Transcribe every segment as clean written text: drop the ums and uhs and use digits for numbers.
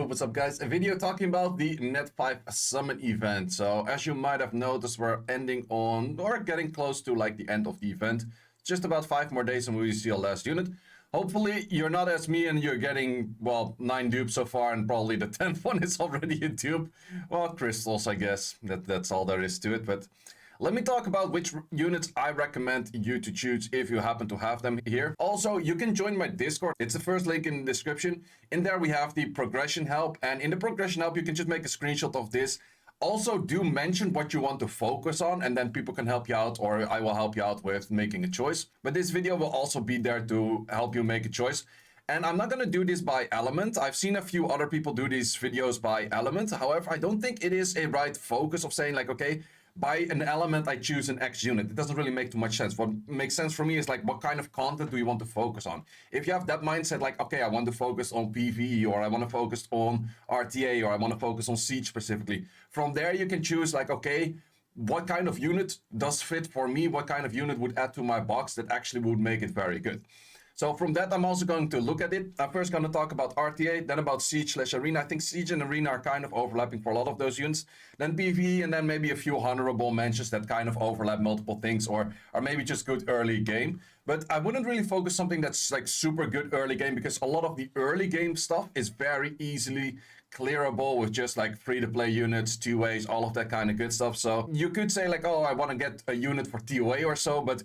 Yo, what's up guys? A video talking about the Net 5 Summon event. So as you might have noticed, we're ending on or getting close to like the end of the event. Just about 5 more days and we see our last unit. Hopefully you're not as me and you're getting, well, 9 dupes so far and probably the 10th one is already a dupe. Well, crystals, I guess. That's all there is to it. But let me talk about which units I recommend you to choose if you happen to have them here. Also, you can join my Discord. It's the first link in the description. In there we have the progression help, and in the progression help you can just make a screenshot of this. Also, do mention what you want to focus on, and then people can help you out, or I will help you out with making a choice. But this video will also be there to help you make a choice. And I'm not going to do this by element. I've seen a few other people do these videos by element. However, I don't think it is a right focus of saying like, okay, by an element I choose an X unit. It doesn't really make too much sense. What makes sense for me is like, what kind of content do you want to focus on? If you have that mindset like, okay, I want to focus on PvE, or I want to focus on RTA, or I want to focus on Siege specifically, from there you can choose like, okay, what kind of unit does fit for me? What kind of unit would add to my box that actually would make it very good? So from that, I'm also going to look at it. I'm first going to talk about RTA, then about Siege/Arena. I think Siege and Arena are kind of overlapping for a lot of those units. Then PvE, and then maybe a few honorable mentions that kind of overlap multiple things, or maybe just good early game. But I wouldn't really focus something that's like super good early game, because a lot of the early game stuff is very easily clearable with just like free-to-play units, TOAs, all of that kind of good stuff. So you could say like, oh, I want to get a unit for TOA or so, but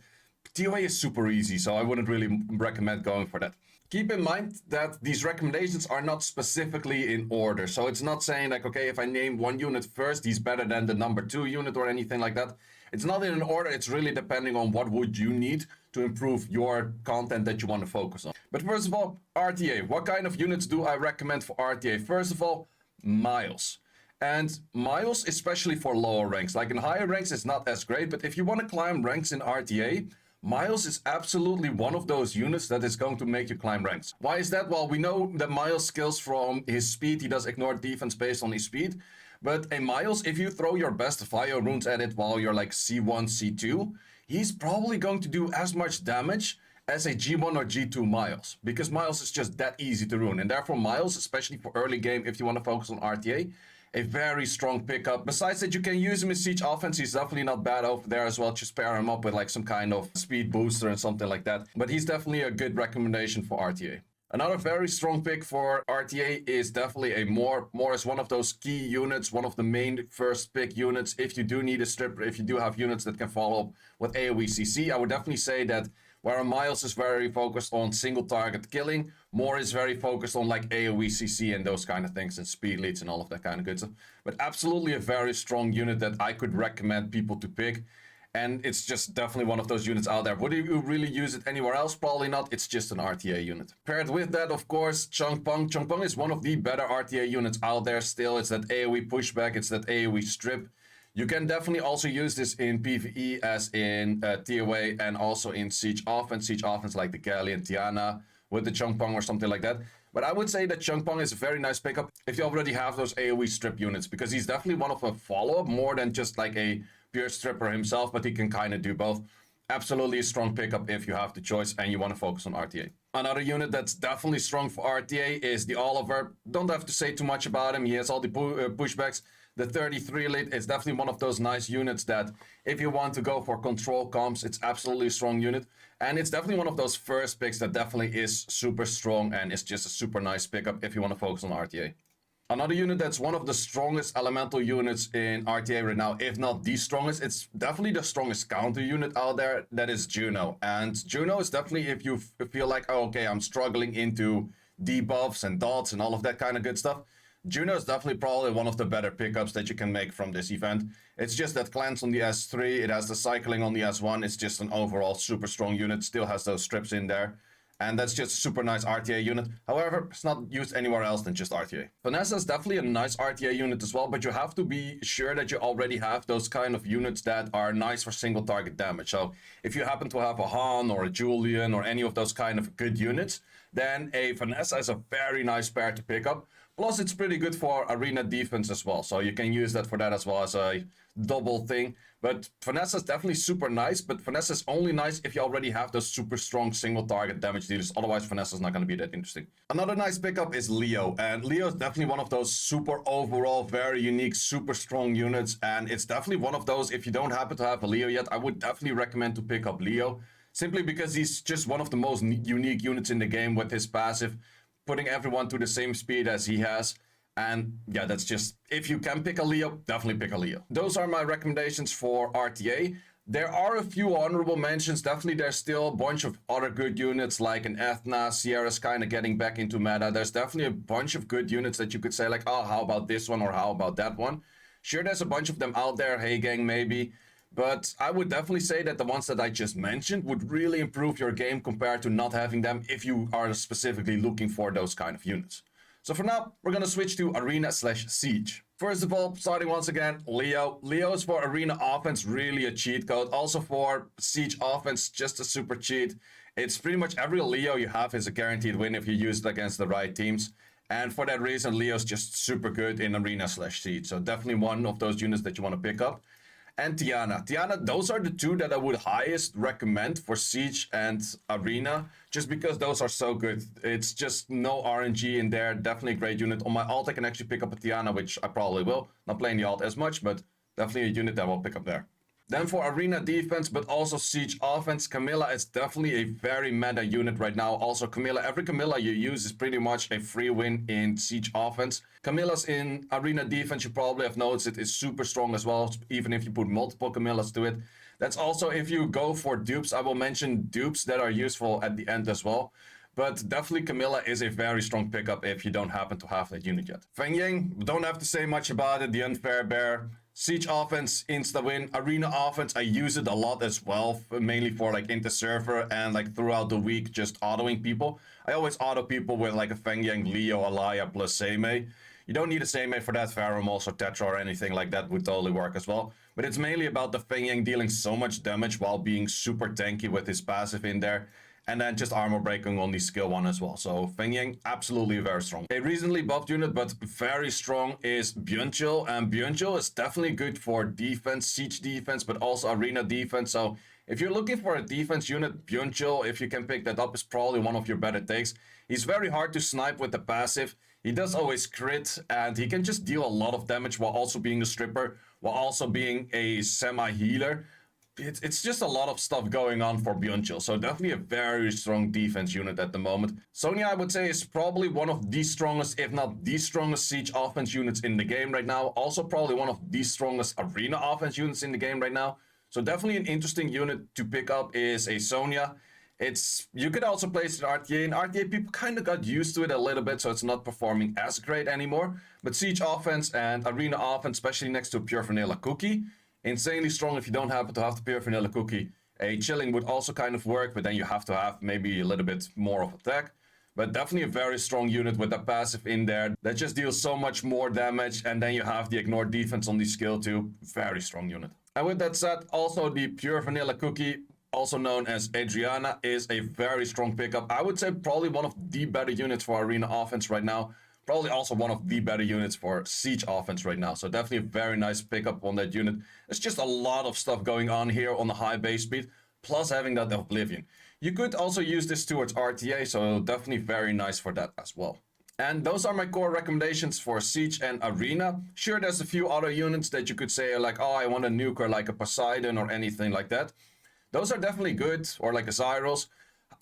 TOA is super easy, so I wouldn't really recommend going for that. Keep in mind that these recommendations are not specifically in order. So it's not saying like, okay, if I name one unit first, he's better than the number 2 unit or anything like that. It's not in an order. It's really depending on what would you need to improve your content that you want to focus on. But first of all, RTA. What kind of units do I recommend for RTA? First of all, Miles. And Miles, especially for lower ranks. Like in higher ranks, it's not as great. But if you want to climb ranks in RTA, Miles is absolutely one of those units that is going to make you climb ranks. Why is that? Well, we know that Miles skills from his speed. He does ignore defense based on his speed. But a Miles, if you throw your best Fire runes at it while you're like C1, C2, he's probably going to do as much damage as a G1 or G2 Miles. Because Miles is just that easy to rune. And therefore Miles, especially for early game, if you want to focus on RTA, a very strong pickup. Besides that, you can use him in Siege offense. He's definitely not bad over there as well. Just pair him up with like some kind of speed booster and something like that. But he's definitely a good recommendation for RTA. Another very strong pick for RTA is definitely a Moore. Moore is one of those key units, one of the main first pick units. If you do need a stripper, if you do have units that can follow up with AoE CC, I would definitely say that where Miles is very focused on single target killing, Moore is very focused on like AoE CC and those kind of things, and speed leads and all of that kind of good stuff. But absolutely a very strong unit that I could recommend people to pick. And it's just definitely one of those units out there. Would you really use it anywhere else? Probably not. It's just an RTA unit. Paired with that, of course, Changpeng. Changpeng is one of the better RTA units out there still. It's that AoE pushback. It's that AoE strip. You can definitely also use this in PvE as in TOA and also in Siege offense. Siege offense like the Galleon Tiana with the Changpeng or something like that. But I would say that Changpeng is a very nice pickup if you already have those AoE strip units, because he's definitely one of a follow-up more than just like a pure stripper himself, but he can kind of do both. Absolutely a strong pickup if you have the choice and you want to focus on RTA. Another unit that's definitely strong for RTA is the Oliver. Don't have to say too much about him. He has all the pushbacks. The 33 elite is definitely one of those nice units that if you want to go for control comps, it's absolutely a strong unit. And it's definitely one of those first picks that definitely is super strong and is just a super nice pickup if you want to focus on RTA. Another unit that's one of the strongest elemental units in RTA right now, if not the strongest, it's definitely the strongest counter unit out there, that is Juno. And Juno is definitely, if you feel like, oh, okay, I'm struggling into debuffs and dots and all of that kind of good stuff, Juno is definitely probably one of the better pickups that you can make from this event. It's just that cleanse on the S3, it has the cycling on the S1, it's just an overall super strong unit, still has those strips in there. And that's just a super nice RTA unit. However, it's not used anywhere else than just RTA. Vanessa is definitely a nice RTA unit as well, but you have to be sure that you already have those kind of units that are nice for single target damage. So if you happen to have a Han or a Julian or any of those kind of good units, then a Vanessa is a very nice pair to pick up. Plus, it's pretty good for arena defense as well. So you can use that for that as well as a double thing. But Vanessa is definitely super nice, but Vanessa is only nice if you already have those super strong single target damage dealers. Otherwise, Vanessa is not going to be that interesting. Another nice pickup is Leo. And Leo is definitely one of those super overall, very unique, super strong units. And it's definitely one of those, if you don't happen to have a Leo yet, I would definitely recommend to pick up Leo. Simply because he's just one of the most unique units in the game with his passive, putting everyone to the same speed as he has. And yeah, that's just, if you can pick a Leo, definitely pick a Leo. Those are my recommendations for RTA. There are a few honorable mentions. Definitely there's still a bunch of other good units like an Ethna. Sierra's kind of getting back into meta. There's definitely a bunch of good units that you could say like, oh, how about this one or how about that one? Sure, there's a bunch of them out there. Hey gang, maybe. But I would definitely say that the ones that I just mentioned would really improve your game compared to not having them if you are specifically looking for those kind of units. So for now, we're going to switch to Arena/Siege. First of all, starting once again, Leo. Leo is for Arena offense, really a cheat code. Also for Siege offense, just a super cheat. It's pretty much every Leo you have is a guaranteed win if you use it against the right teams. And for that reason, Leo's just super good in Arena/Siege. So definitely one of those units that you want to pick up. And Tiana. Tiana, those are the two that I would highest recommend for Siege and Arena, just because those are so good. It's just no RNG in there, definitely a great unit. On my alt, I can actually pick up a Tiana, which I probably will. Not playing the alt as much, but definitely a unit that I will pick up there. Then for Arena defense, but also Siege offense, Camilla is definitely a very meta unit right now. Also Camilla, every Camilla you use is pretty much a free win in Siege offense. Camilla's in Arena defense, you probably have noticed it is super strong as well, even if you put multiple Camillas to it. That's also if you go for dupes. I will mention dupes that are useful at the end as well. But definitely Camilla is a very strong pickup if you don't happen to have that unit yet. Feng Yang, don't have to say much about it, the unfair bear. Siege offense, insta win. Arena offense, I use it a lot as well, mainly for like inter-server and like throughout the week, just autoing people. I always auto people with like a Feng Yang, Leo, Alaya plus Seimei. You don't need a Seimei for that, Pharamos or Tetra or anything like that would totally work as well. But it's mainly about the Feng Yang dealing so much damage while being super tanky with his passive in there. And then just armor breaking on the skill 1 as well. So Feng Yang, absolutely very strong. A recently buffed unit, but very strong, is Byunchil. And Byunchil is definitely good for defense, siege defense, but also arena defense. So if you're looking for a defense unit, Byunchil, if you can pick that up, is probably one of your better takes. He's very hard to snipe with the passive. He does always crit, and he can just deal a lot of damage while also being a stripper, while also being a semi-healer. It's just a lot of stuff going on for Byunchil, so definitely a very strong defense unit at the moment. Sonya, I would say, is probably one of the strongest, if not the strongest siege offense units in the game right now. Also probably one of the strongest arena offense units in the game right now. So definitely an interesting unit to pick up is a Sonya. You could also place it in RTA, and RTA people kind of got used to it a little bit, so it's not performing as great anymore. But siege offense and arena offense, especially next to a pure vanilla cookie, insanely strong if you don't happen to have the pure vanilla cookie. A chilling would also kind of work, but then you have to have maybe a little bit more of attack. But definitely a very strong unit with a passive in there that just deals so much more damage, and then you have the ignore defense on the skill too. Very strong unit. And with that said, also the pure vanilla cookie, also known as Adriana, is a very strong pickup. I would say probably one of the better units for arena offense right now. Probably also one of the better units for siege offense right now. So definitely a very nice pickup on that unit. There's just a lot of stuff going on here on the high base speed, plus having that Oblivion. You could also use this towards RTA, so definitely very nice for that as well. And those are my core recommendations for Siege and Arena. Sure, there's a few other units that you could say like, oh, I want a nuke or like a Poseidon or anything like that. Those are definitely good, or like a Zyros.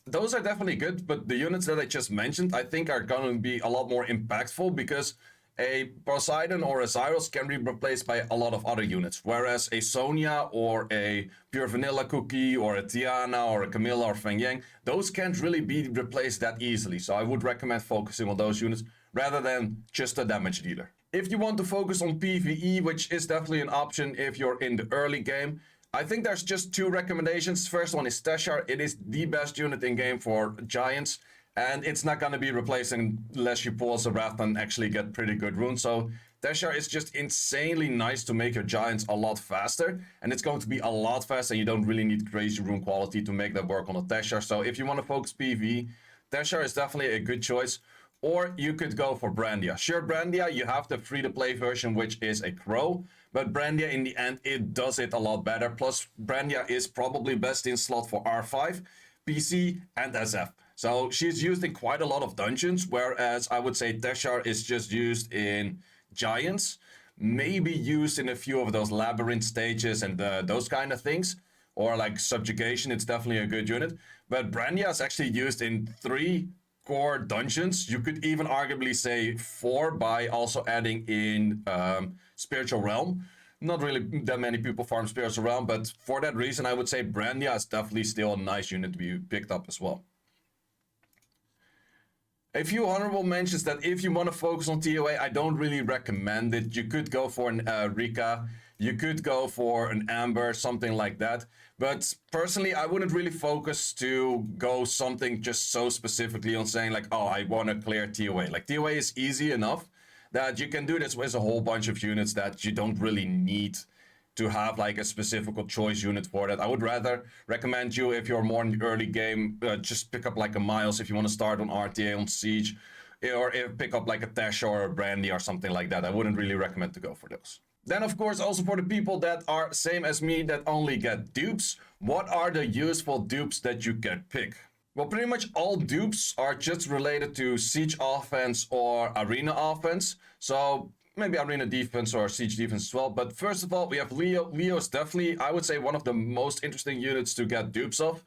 Those are definitely good, but the units that I just mentioned, I think are going to be a lot more impactful because a Poseidon or a Zyros can be replaced by a lot of other units. Whereas a Sonya or a Pure Vanilla Cookie or a Tiana or a Camilla or Feng Yang, those can't really be replaced that easily. So I would recommend focusing on those units rather than just a damage dealer. If you want to focus on PvE, which is definitely an option if you're in the early game, I think there's just two recommendations. First one is Teshar. It is the best unit in game for Giants, and it's not going to be replacing unless you pull a Wrath and actually get pretty good runes. So Teshar is just insanely nice to make your Giants a lot faster, and it's going to be a lot faster, and you don't really need crazy rune quality to make that work on a Teshar. So if you want to focus PvE, Teshar is definitely a good choice. Or you could go for Brandia. Sure, Brandia, you have the free-to-play version, which is a crow. But Brandia, in the end, it does it a lot better. Plus, Brandia is probably best in slot for R5, PC, and SF. So she's used in quite a lot of dungeons, whereas I would say Teshar is just used in Giants. Maybe used in a few of those labyrinth stages and those kind of things. Or like Subjugation, it's definitely a good unit. But Brandia is actually used in 3 core dungeons. You could even arguably say 4 by also adding in Spiritual Realm. Not really that many people farm Spiritual Realm, but for that reason, I would say Brandia is definitely still a nice unit to be picked up as well. A few honorable mentions that if you want to focus on TOA, I don't really recommend it. You could go for an Rika, you could go for an Amber, something like that. But personally, I wouldn't really focus to go something just so specifically on saying like, oh, I want to clear TOA. Like TOA is easy enough that you can do this with a whole bunch of units that you don't really need to have like a specific choice unit for that. I would rather recommend you, if you're more in the early game, just pick up like a Miles if you want to start on RTA, on Siege, or pick up like a Tesh or a Brandy or something like that. I wouldn't really recommend to go for those. Then, of course, also for the people that are same as me that only get dupes, what are the useful dupes that you can pick? Well, pretty much all dupes are just related to Siege offense or Arena offense. So maybe Arena defense or Siege defense as well. But first of all, we have Leo. Leo is definitely, I would say, one of the most interesting units to get dupes of.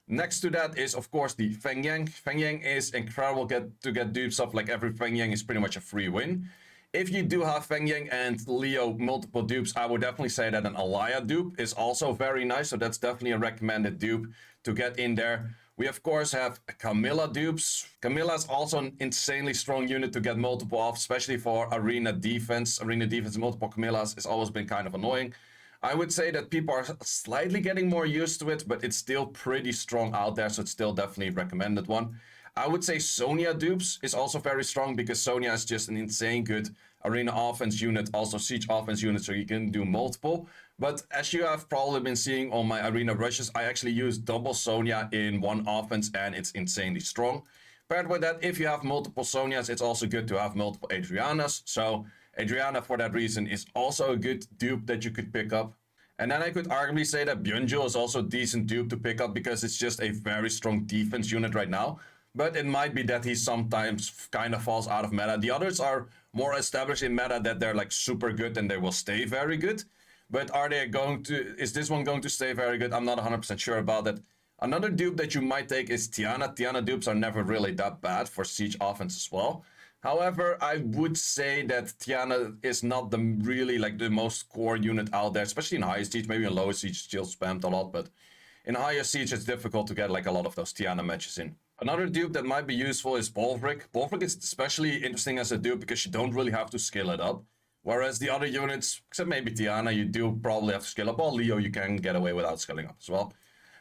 Next to that is, of course, the Feng Yang. Feng Yang is incredible to get dupes of. Like every Feng Yang is pretty much a free win. If you do have Feng Yang and Leo multiple dupes, I would definitely say that an Alaya dupe is also very nice. So that's definitely a recommended dupe to get in there. We, of course, have Camilla dupes. Camilla is also an insanely strong unit to get multiple off, especially for arena defense. Arena defense, multiple Camillas has always been kind of annoying. I would say that people are slightly getting more used to it, but it's still pretty strong out there, so it's still definitely a recommended one. I would say Sonya dupes is also very strong because Sonya is just an insane good arena offense unit, also siege offense unit, so you can do multiple. But as you have probably been seeing on my arena rushes, I actually use double Sonya in one offense and it's insanely strong. Paired with that, if you have multiple Sonyas, it's also good to have multiple Adrianas. So Adriana, for that reason, is also a good dupe that you could pick up. And then I could arguably say that Byunjo is also a decent dupe to pick up because it's just a very strong defense unit right now. But it might be that he sometimes kind of falls out of meta. The others are more established in meta that they're like super good and they will stay very good. But are they going to, is this one going to stay very good? I'm not 100% sure about that. Another dupe that you might take is Tiana. Tiana dupes are never really that bad for siege offense as well. However, I would say that Tiana is not the really like the most core unit out there, especially in higher siege. Maybe in lower siege still spammed a lot, but in higher siege it's difficult to get like a lot of those Tiana matches in. Another dupe that might be useful is Bolvric. Bolvric is especially interesting as a dupe because you don't really have to scale it up. Whereas the other units, except maybe Tiana, you do probably have to scale up. Or Leo, you can get away without scaling up as well.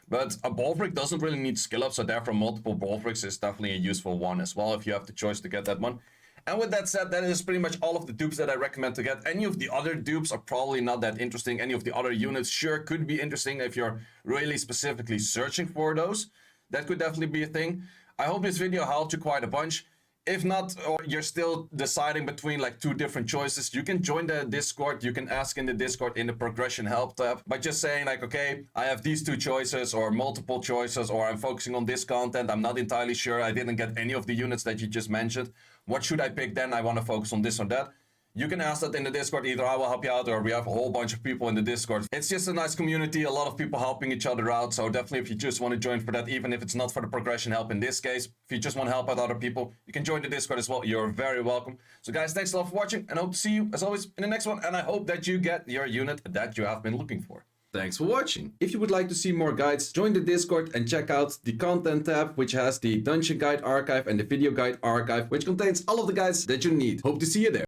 But a Bolvric doesn't really need skill up, so therefore multiple Bolvrics is definitely a useful one as well if you have the choice to get that one. And with that said, that is pretty much all of the dupes that I recommend to get. Any of the other dupes are probably not that interesting. Any of the other units sure could be interesting if you're really specifically searching for those. That could definitely be a thing. I hope this video helped you quite a bunch. If not, or you're still deciding between like 2 different choices, you can join the Discord. You can ask in the Discord in the progression help tab by just saying like, okay, I have these 2 choices or multiple choices, or I'm focusing on this content. I'm not entirely sure. I didn't get any of the units that you just mentioned. What should I pick then? I want to focus on this or that. You can ask that in the Discord. Either I will help you out or we have a whole bunch of people in the Discord. It's just a nice community, a lot of people helping each other out. So definitely if you just want to join for that, even if it's not for the progression help in this case, if you just want to help out other people, you can join the Discord as well. You're very welcome. So guys, thanks a lot for watching and I hope to see you as always in the next one. And I hope that you get your unit that you have been looking for. Thanks for watching. If you would like to see more guides, join the Discord and check out the content tab, which has the dungeon guide archive and the video guide archive, which contains all of the guides that you need. Hope to see you there.